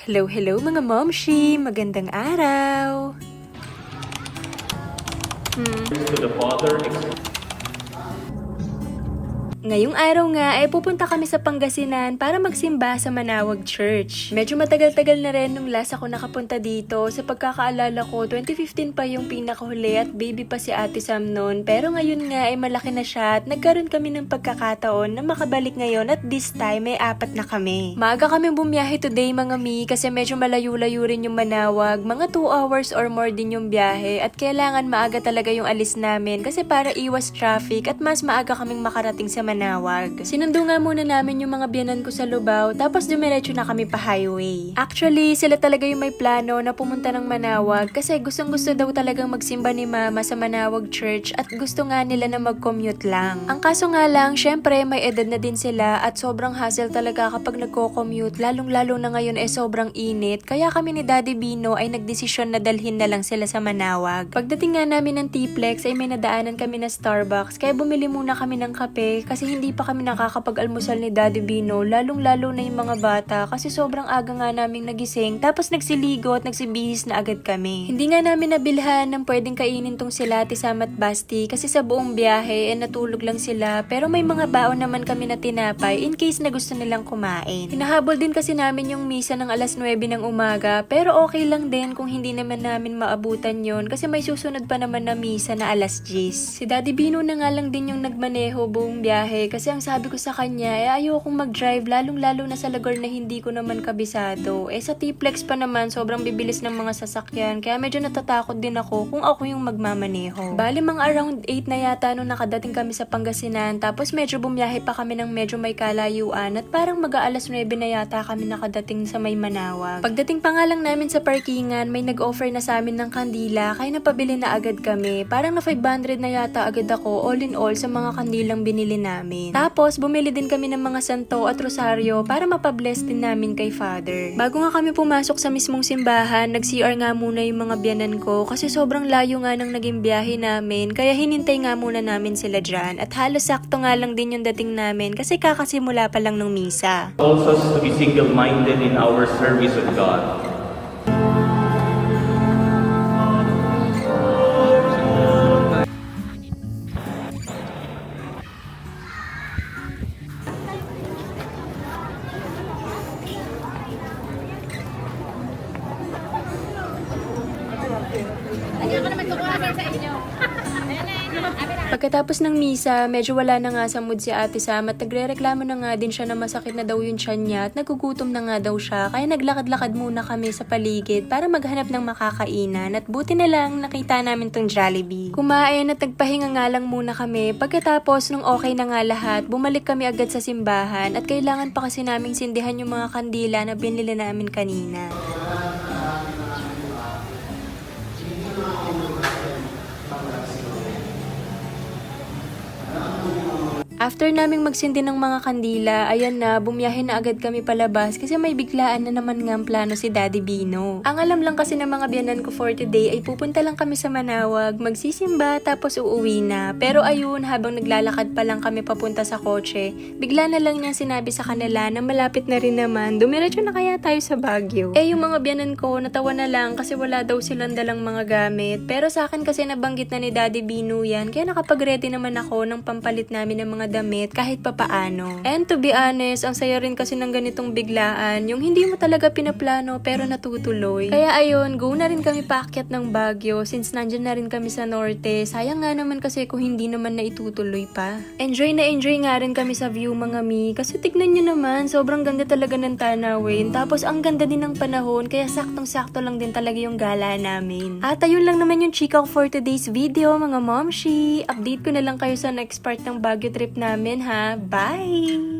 Hello mga momshi! Magandang araw! To the Father, Ngayong araw nga ay pupunta kami sa Pangasinan para magsimba sa Manawag Church. Medyo matagal-tagal na rin nung last ako nakapunta dito. Sa pagkakaalala ko, 2015 pa yung pinakahuli at baby pa si Ate Sam noon. Pero ngayon nga ay malaki na siya at nagkaroon kami ng pagkakataon na makabalik ngayon at this time ay 4 na kami. Maaga kami bumiyahe today mga mi kasi medyo malayo-layo rin yung Manawag. Mga 2 hours or more din yung biyahe at kailangan maaga talaga yung alis namin kasi para iwas traffic at mas maaga kaming makarating sa Manawag. Sinundo nga muna namin yung mga biyanan ko sa Lubao tapos dumiretso na kami pa highway. Actually, sila talaga yung may plano na pumunta ng Manawag kasi gustong-gusto daw talagang magsimba ni Mama sa Manawag Church at gusto nga nila na mag-commute lang. Ang kaso nga lang, syempre may edad na din sila at sobrang hassle talaga kapag nagko-commute, lalong-lalo na ngayon sobrang init. Kaya kami ni Daddy Bino ay nagdesisyon na dalhin na lang sila sa Manawag. Pagdating nga namin ng T-Plex ay may nadaanan kami na Starbucks kaya bumili muna kami ng kape kasi hindi pa kami nakakapag-almusal ni Daddy Bino, lalong-lalo na yung mga bata kasi sobrang aga nga naming nagising tapos nagsiligo at nagsibihis na agad kami. Hindi nga namin nabilhan ng pwedeng kainin tong sila Tisam at Basti kasi sa buong biyahe natulog lang sila pero may mga baon naman kami na tinapay in case na gusto nilang kumain. Hinahabol din kasi namin yung misa ng alas 9 ng umaga pero okay lang din kung hindi naman namin maabutan yon kasi may susunod pa naman na misa na alas 10. Si Daddy Bino na nga lang din yung nagmaneho buong biyahe kasi ang sabi ko sa kanya ayokong mag-drive lalong-lalo na sa lugar na hindi ko naman kabisado. Sa T-Plex pa naman sobrang bibilis ng mga sasakyan kaya medyo natatakot din ako kung ako yung magmamaneho. Bali mga around 8 na yata nung nakadating kami sa Pangasinan tapos medyo bumiyahe pa kami ng medyo may kalayuan at parang mag-aalas 9 na yata kami nakadating sa may Manawag. Pagdating pa nga lang namin sa parkingan may nag-offer na sa amin ng kandila kaya napabili na agad kami. Parang na 500 na yata agad ako all in all sa mga kandilang binili namin. Tapos, bumili din kami ng mga santo at rosaryo para mapabless din namin kay Father. Bago nga kami pumasok sa mismong simbahan, nag-CR nga muna yung mga biyanan ko kasi sobrang layo nga ng naging biyahe namin kaya hinintay nga muna namin sila dyan at halos sakto nga lang din yung dating namin kasi kakasimula pa lang ng misa. calls us to be single-minded in our service of God. Pagkatapos ng misa, medyo wala na nga sa mood si Ate Sam at nagre-reklamo na nga din siya na masakit na daw yung tiyan niya at nagugutom na nga daw siya kaya naglakad-lakad muna kami sa paligid para maghanap ng makakainan at buti na lang nakita namin tong Jollibee. Kumain at nagpahinga nga lang muna kami pagkatapos nung okay na nga lahat, bumalik kami agad sa simbahan at kailangan pa kasi naming sindihan yung mga kandila na binili namin kanina. After naming magsindi ng mga kandila, ayan na, bumiyahe na agad kami palabas kasi may biglaan na naman nga ang plano si Daddy Bino. Ang alam lang kasi ng mga biyanan ko for today ay pupunta lang kami sa Manawag, magsisimba tapos uuwi na. Pero ayun, habang naglalakad pa lang kami papunta sa kotse, bigla na lang niyang sinabi sa kanila na malapit na rin naman, dumiretso na kaya tayo sa Baguio. Yung mga biyanan ko, natawa na lang kasi wala daw silang dalang mga gamit. Pero sa akin kasi nabanggit na ni Daddy Bino yan, kaya nakapag-ready naman ako ng pampalit namin ng mga damit kahit papaano. And to be honest, ang saya rin kasi ng ganitong biglaan, yung hindi mo talaga pinaplano pero natutuloy. Kaya ayun, go na rin kami paakyat ng Baguio since nandyan na rin kami sa norte. Sayang nga naman kasi kung hindi naman na itutuloy pa. Enjoy na enjoy nga rin kami sa view mga mi kasi tignan nyo naman, sobrang ganda talaga ng tanawin. Tapos ang ganda din ng panahon kaya saktong-sakto lang din talaga yung gala namin. At ayun lang naman yung chika ko for today's video mga momshi. Update ko na lang kayo sa next part ng Baguio trip namin ha. Bye!